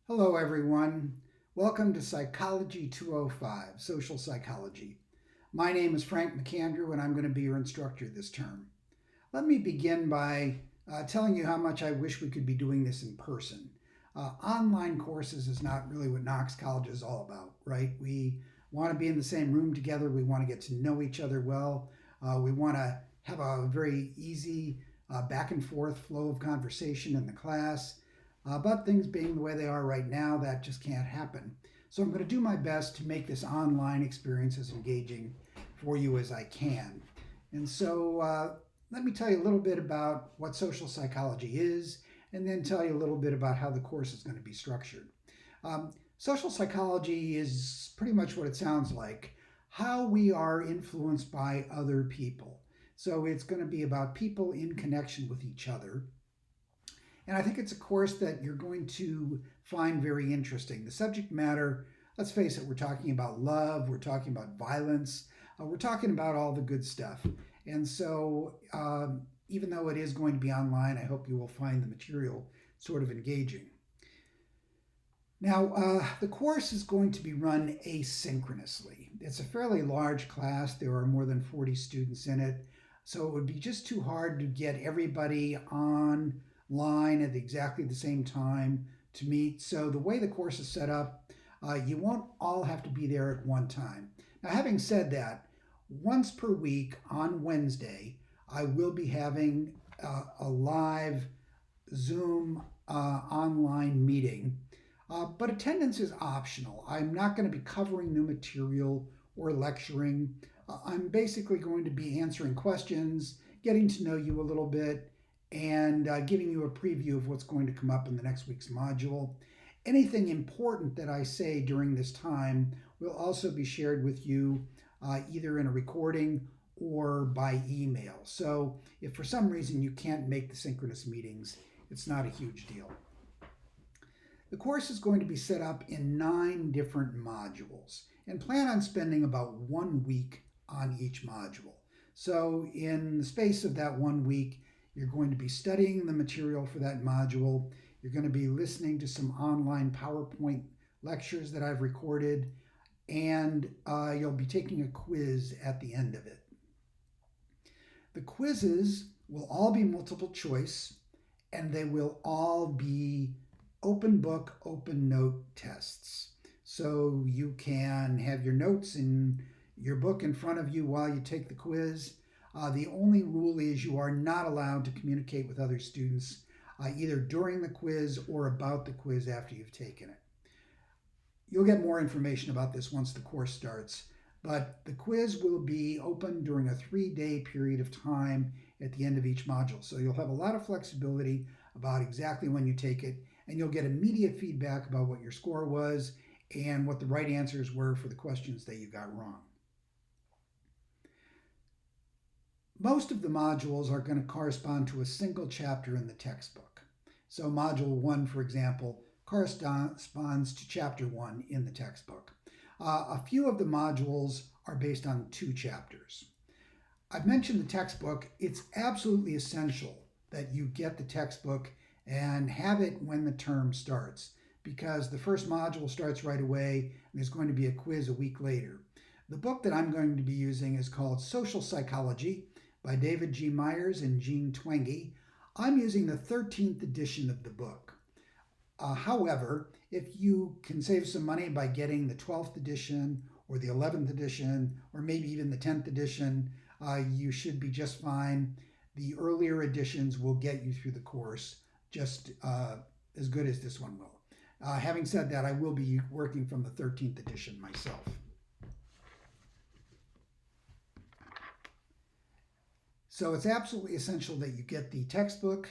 Hello, everyone. Welcome to Psychology 205, Social Psychology. My name is Frank McAndrew, and I'm going to be your instructor this term. Let me begin by telling you how much I wish we could be doing this in person. Online courses is not really what Knox College is all about, right? We want to be in the same room together. We want to get to know each other well. We want to have a very easy back and forth flow of conversation in the class. But things being the way they are right now, that just can't happen. So I'm going to do my best to make this online experience as engaging for you as I can. And so let me tell you a little bit about what social psychology is, and then tell you a little bit about how the course is going to be structured. Social psychology is pretty much what it sounds like, how we are influenced by other people. So it's going to be about people in connection with each other. And I think it's a course that you're going to find very interesting. The subject matter, let's face it, we're talking about love, we're talking about violence, we're talking about all the good stuff. And so, even though it is going to be online, I hope you will find the material sort of engaging. Now, the course is going to be run asynchronously. It's a fairly large class, there are more than 40 students in it, so it would be just too hard to get everybody online at exactly the same time to meet. So the way the course is set up, you won't all have to be there at one time. Now, having said that, once per week on Wednesday, I will be having a live Zoom online meeting, but attendance is optional. I'm not going to be covering new material or lecturing. I'm basically going to be answering questions, getting to know you a little bit, and giving you a preview of what's going to come up in the next week's module. Anything important that I say during this time will also be shared with you either in a recording or by email. So if for some reason you can't make the synchronous meetings, it's not a huge deal. The course is going to be set up in 9 different modules, and plan on spending about 1 week on each module. So in the space of that 1 week, you're going to be studying the material for that module. You're going to be listening to some online PowerPoint lectures that I've recorded, and you'll be taking a quiz at the end of it. The quizzes will all be multiple choice, and they will all be open book, open note tests. So you can have your notes in your book in front of you while you take the quiz. The only rule is you are not allowed to communicate with other students either during the quiz or about the quiz after you've taken it. You'll get more information about this once the course starts, but the quiz will be open during a 3-day period of time at the end of each module. So you'll have a lot of flexibility about exactly when you take it, and you'll get immediate feedback about what your score was and what the right answers were for the questions that you got wrong. Most of the modules are going to correspond to a single chapter in the textbook. So Module 1, for example, corresponds to Chapter 1 in the textbook. A few of the modules are based on 2 chapters. I've mentioned the textbook. It's absolutely essential that you get the textbook and have it when the term starts, because the first module starts right away and there's going to be a quiz a week later. The book that I'm going to be using is called Social Psychology by David G. Myers and Jean Twenge. I'm using the 13th edition of the book. However, if you can save some money by getting the 12th edition or the 11th edition or maybe even the 10th edition, you should be just fine. The earlier editions will get you through the course just as good as this one will. Having said that, I will be working from the 13th edition myself. So it's absolutely essential that you get the textbook,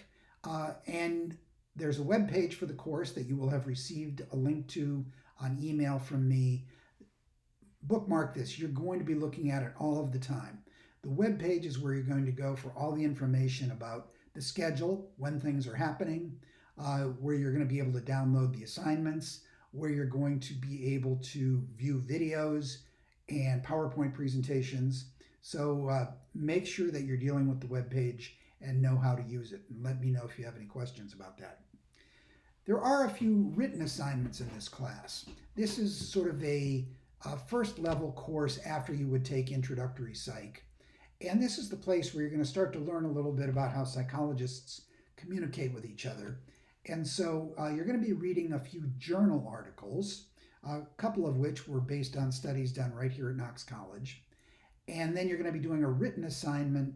and there's a web page for the course that you will have received a link to on email from me. Bookmark this. You're going to be looking at it all of the time. The web page is where you're going to go for all the information about the schedule, when things are happening, where you're going to be able to download the assignments, where you're going to be able to view videos and PowerPoint presentations. So make sure that you're dealing with the web page and know how to use it. And let me know if you have any questions about that. There are a few written assignments in this class. This is sort of a first level course after you would take introductory psych. And this is the place where you're going to start to learn a little bit about how psychologists communicate with each other. And so you're going to be reading a few journal articles, a couple of which were based on studies done right here at Knox College. And then you're going to be doing a written assignment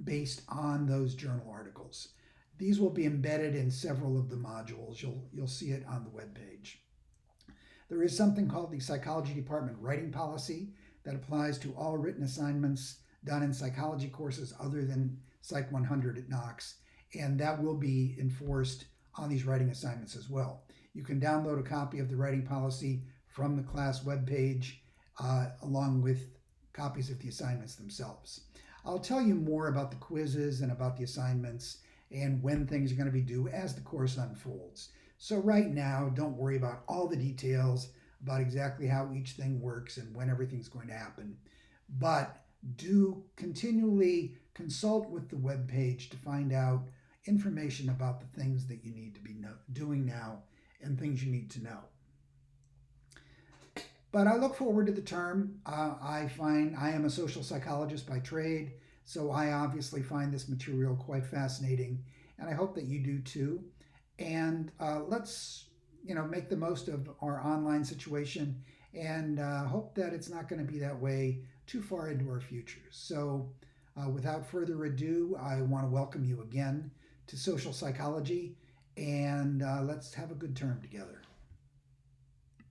based on those journal articles. These will be embedded in several of the modules. You'll see it on the webpage. There is something called the Psychology Department Writing Policy that applies to all written assignments done in psychology courses other than Psych 100 at Knox, and that will be enforced on these writing assignments as well. You can download a copy of the writing policy from the class webpage along with copies of the assignments themselves. I'll tell you more about the quizzes and about the assignments and when things are going to be due as the course unfolds. So right now, don't worry about all the details about exactly how each thing works and when everything's going to happen, but do continually consult with the webpage to find out information about the things that you need to be doing now and things you need to know. But I look forward to the term. I am a social psychologist by trade, so I obviously find this material quite fascinating, and I hope that you do too. And let's make the most of our online situation and hope that it's not going to be that way too far into our futures. So without further ado, I want to welcome you again to social psychology, and let's have a good term together.